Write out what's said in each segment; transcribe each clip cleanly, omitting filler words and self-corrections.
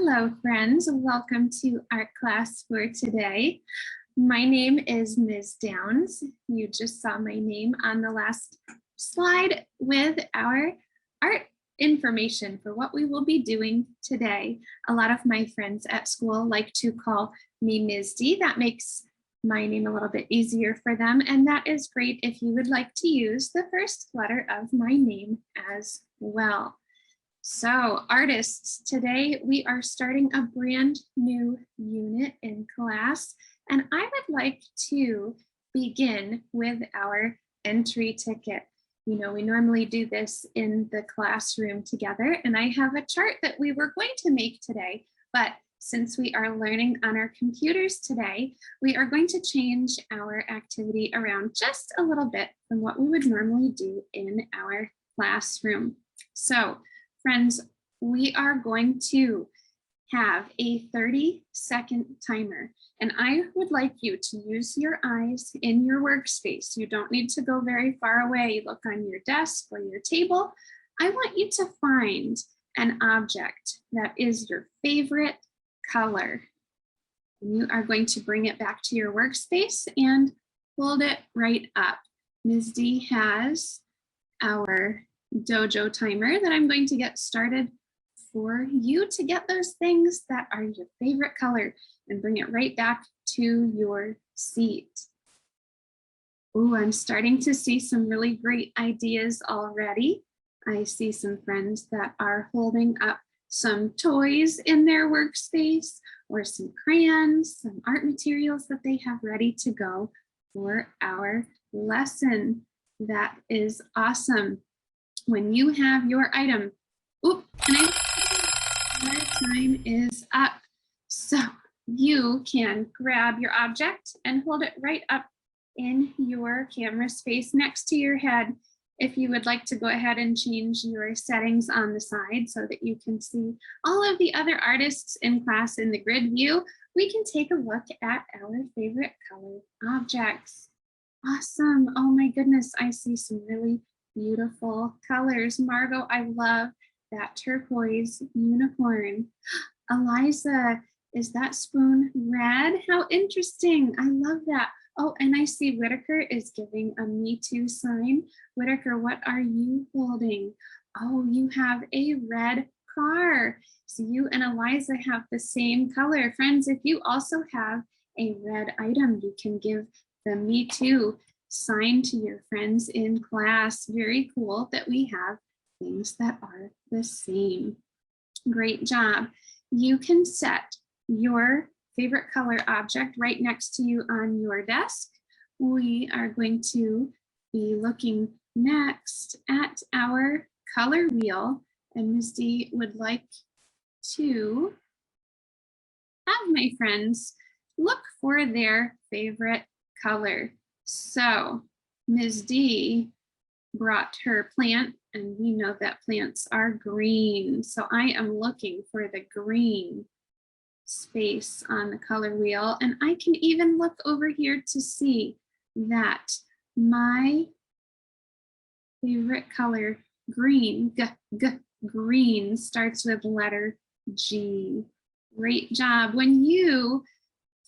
Hello, friends. Welcome to art class for today. My name is Ms. Downs. You just saw my name on the last slide with our art information for what we will be doing today. A lot of my friends at school like to call me Ms. D. That makes my name a little bit easier for them, and that is great if you would like to use the first letter of my name as well. So artists, today we are starting a brand new unit in class, and I would like to begin with our entry ticket. You know, we normally do this in the classroom together, and I have a chart that we were going to make today, but since we are learning on our computers today, we are going to change our activity around just a little bit from what we would normally do in our classroom. So, friends, we are going to have a 30-second timer, and I would like you to use your eyes in your workspace. You don't need to go very far away. Look on your desk or your table. I want you to find an object that is your favorite color. And you are going to bring it back to your workspace and hold it right up. Ms. D has our dojo timer that I'm going to get started for you to get those things that are your favorite color and bring it right back to your seat. Oh, I'm starting to see some really great ideas already. I see some friends that are holding up some toys in their workspace or some crayons, some art materials that they have ready to go for our lesson. That is awesome. When you have your item, our time is up. So you can grab your object and hold it right up in your camera space next to your head. If you would like to go ahead and change your settings on the side so that you can see all of the other artists in class in the grid view, we can take a look at our favorite color objects. Awesome. Oh my goodness, I see some really beautiful colors. Margot, I love that turquoise unicorn. Eliza, is that spoon red? How interesting. I love that. Oh, and I see Whitaker is giving a Me Too sign. Whitaker, what are you holding? Oh, you have a red car. So you and Eliza have the same color. Friends, if you also have a red item, you can give the Me Too sign to your friends in class. Very cool that we have things that are the same. Great job. You can set your favorite color object right next to you on your desk. We are going to be looking next at our color wheel, and Ms. D would like to have my friends look for their favorite color. So Ms. D brought her plant, and we know that plants are green. So I am looking for the green space on the color wheel, and I can even look over here to see that my favorite color, green, green, starts with letter G. Great job. When you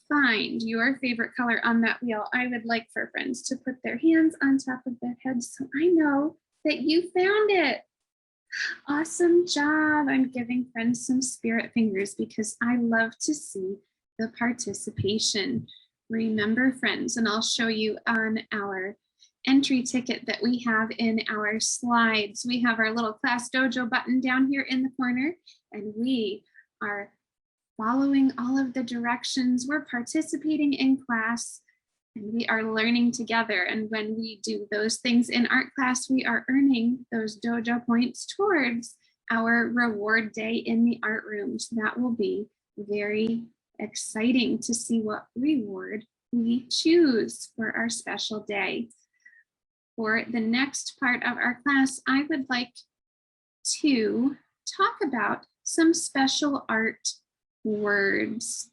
find your favorite color on that wheel, I would like for friends to put their hands on top of their heads so I know that you found it. Awesome job. I'm giving friends some spirit fingers because I love to see the participation. Remember, friends, and I'll show you on our entry ticket that we have in our slides. We have our little Class Dojo button down here in the corner, and we are following all of the directions. We're participating in class, and we are learning together. And when we do those things in art class, we are earning those dojo points towards our reward day in the art room. So that will be very exciting to see what reward we choose for our special day. For the next part of our class, I would like to talk about some special art words.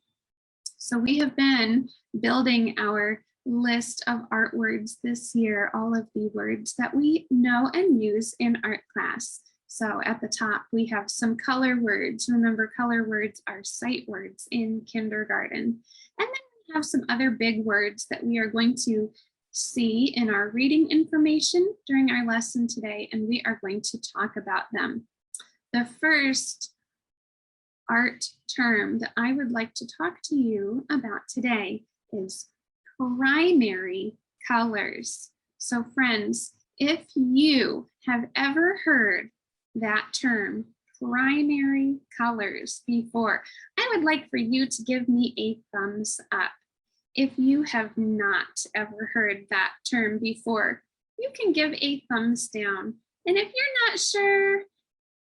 So we have been building our list of art words this year, all of the words that we know and use in art class. So at the top, we have some color words. Remember, color words are sight words in kindergarten. And then we have some other big words that we are going to see in our reading information during our lesson today, and we are going to talk about them. The first art term that I would like to talk to you about today is primary colors. So friends, if you have ever heard that term, primary colors, before, I would like for you to give me a thumbs up. If you have not ever heard that term before, you can give a thumbs down. And if you're not sure,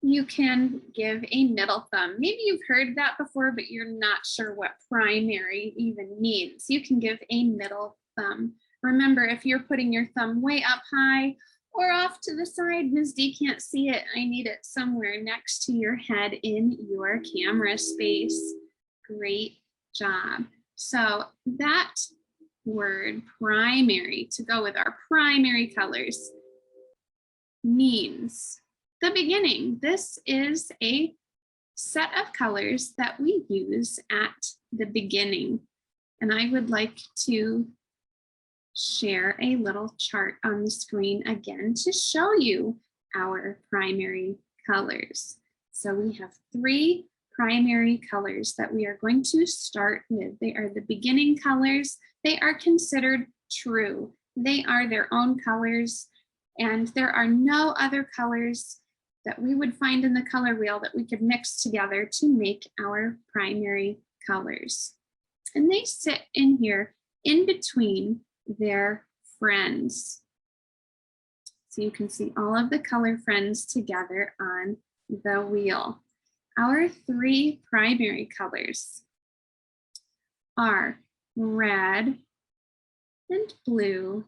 you can give a middle thumb. Maybe you've heard that before, but you're not sure what primary even means. You can give a middle thumb. Remember, if you're putting your thumb way up high or off to the side, Ms. D can't see it. I need it somewhere next to your head in your camera space. Great job. So that word primary, to go with our primary colors, means the beginning. This is a set of colors that we use at the beginning. And I would like to share a little chart on the screen again to show you our primary colors. So we have 3 primary colors that we are going to start with. They are the beginning colors. They are considered true. They are their own colors, and there are no other colors that we would find in the color wheel that we could mix together to make our primary colors. And they sit in here in between their friends. So you can see all of the color friends together on the wheel. Our 3 primary colors are red and blue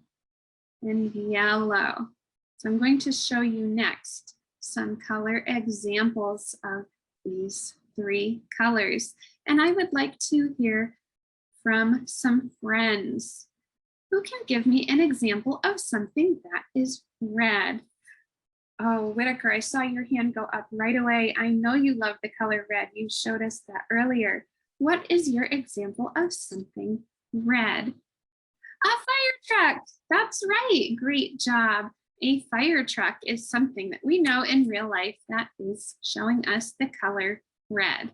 and yellow. So I'm going to show you next some color examples of these 3 colors. And I would like to hear from some friends who can give me an example of something that is red. Oh, Whitaker, I saw your hand go up right away. I know you love the color red. You showed us that earlier. What is your example of something red? A fire truck. That's right. Great job. A fire truck is something that we know in real life that is showing us the color red.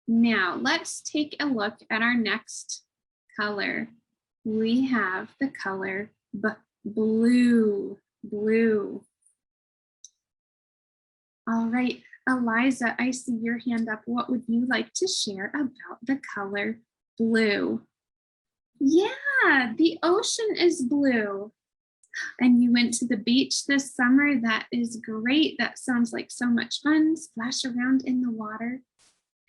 Now let's take a look at our next color. We have the color blue. Blue. All right, Eliza, I see your hand up. What would you like to share about the color blue? Yeah, the ocean is blue. And you went to the beach this summer. That is great. That sounds like so much fun. Splash around in the water.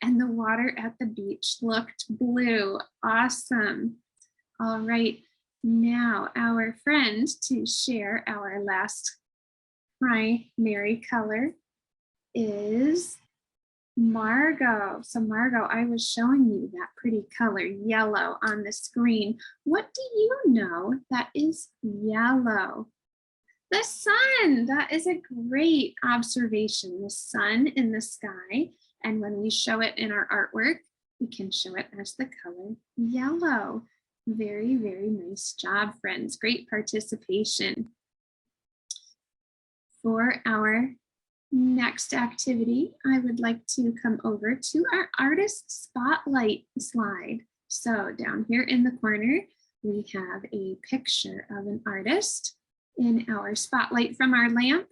And the water at the beach looked blue. Awesome. All right, now our friend to share our last primary color is Margot. So Margot, I was showing you that pretty color yellow on the screen. What do you know that is yellow? The sun. That is a great observation. The sun in the sky. And when we show it in our artwork, we can show it as the color yellow. Very, very nice job, friends. Great participation. For our next activity, I would like to come over to our artist spotlight slide. So down here in the corner, we have a picture of an artist in our spotlight from our lamp.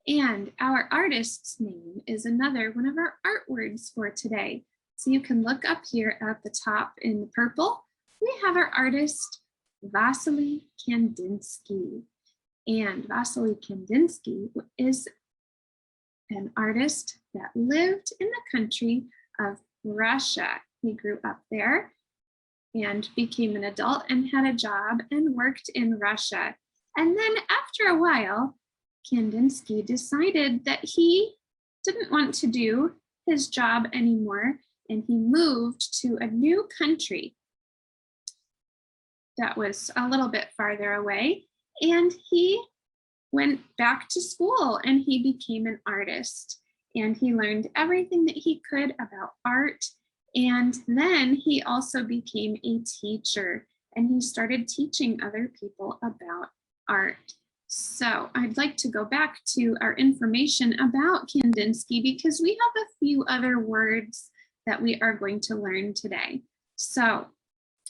And our artist's name is another one of our art words for today. So you can look up here at the top in the purple. We have our artist, Vasily Kandinsky. And Vasily Kandinsky is an artist that lived in the country of Russia. He grew up there and became an adult and had a job and worked in Russia. And then after a while, Kandinsky decided that he didn't want to do his job anymore, and he moved to a new country that was a little bit farther away, and he went back to school and he became an artist. And he learned everything that he could about art. And then he also became a teacher and he started teaching other people about art. So I'd like to go back to our information about Kandinsky because we have a few other words that we are going to learn today. So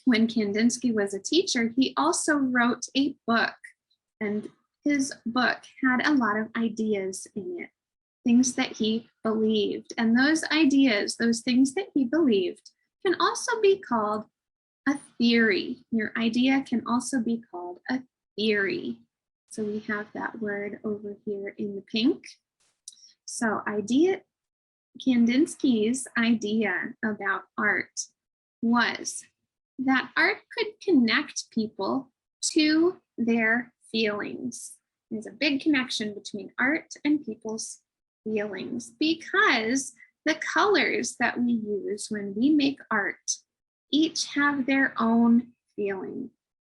when Kandinsky was a teacher, he also wrote a book, and his book had a lot of ideas in it, things that he believed. And those ideas, those things that he believed, can also be called a theory. Your idea can also be called a theory. So we have that word over here in the pink. So Kandinsky's idea about art was that art could connect people to their feelings. There's a big connection between art and people's feelings because the colors that we use when we make art each have their own feeling.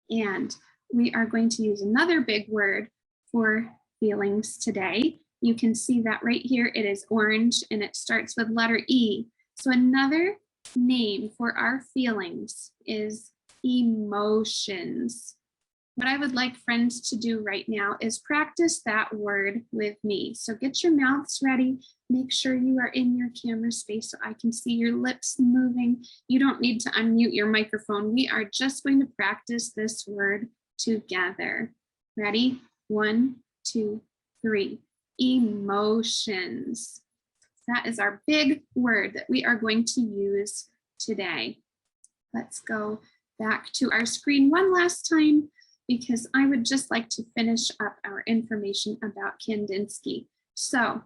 And we are going to use another big word for feelings today. You can see that right here. It is orange and it starts with letter E. So another name for our feelings is emotions. What I would like friends to do right now is practice that word with me. So get your mouths ready. Make sure you are in your camera space so I can see your lips moving. You don't need to unmute your microphone. We are just going to practice this word together. Ready? 1, 2, 3. Emotions. That is our big word that we are going to use today. Let's go back to our screen one last time because I would just like to finish up our information about Kandinsky. So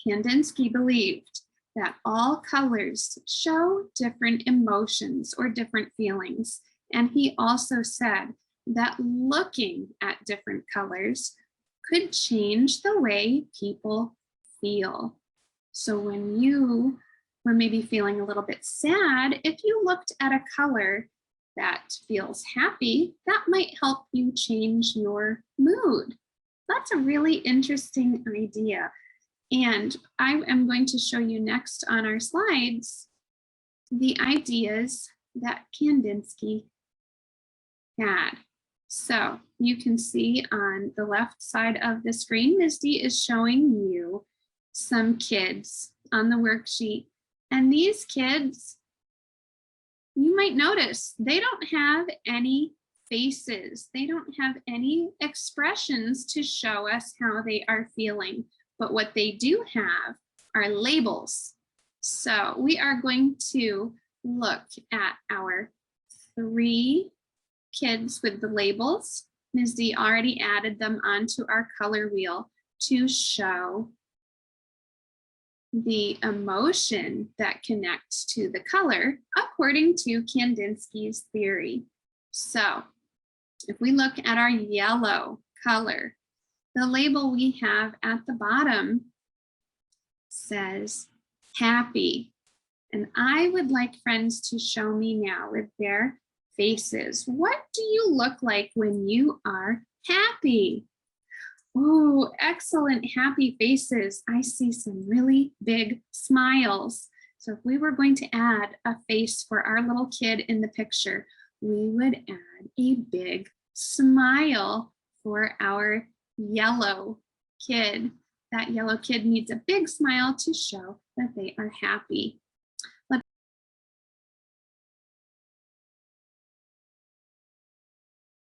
Kandinsky believed that all colors show different emotions or different feelings. And he also said that looking at different colors could change the way people feel. So when you were maybe feeling a little bit sad, if you looked at a color that feels happy, that might help you change your mood. That's a really interesting idea. And I am going to show you next on our slides the ideas that Kandinsky had. So you can see on the left side of the screen, Ms. D is showing you some kids on the worksheet. And these kids, you might notice, they don't have any faces. They don't have any expressions to show us how they are feeling. But what they do have are labels. So we are going to look at our 3 kids with the labels. Ms. D already added them onto our color wheel to show the emotion that connects to the color according to Kandinsky's theory. So if we look at our yellow color, the label we have at the bottom says happy. And I would like friends to show me now with their faces. What do you look like when you are happy? Oh, excellent, happy faces. I see some really big smiles. So if we were going to add a face for our little kid in the picture, we would add a big smile for our yellow kid. That yellow kid needs a big smile to show that they are happy.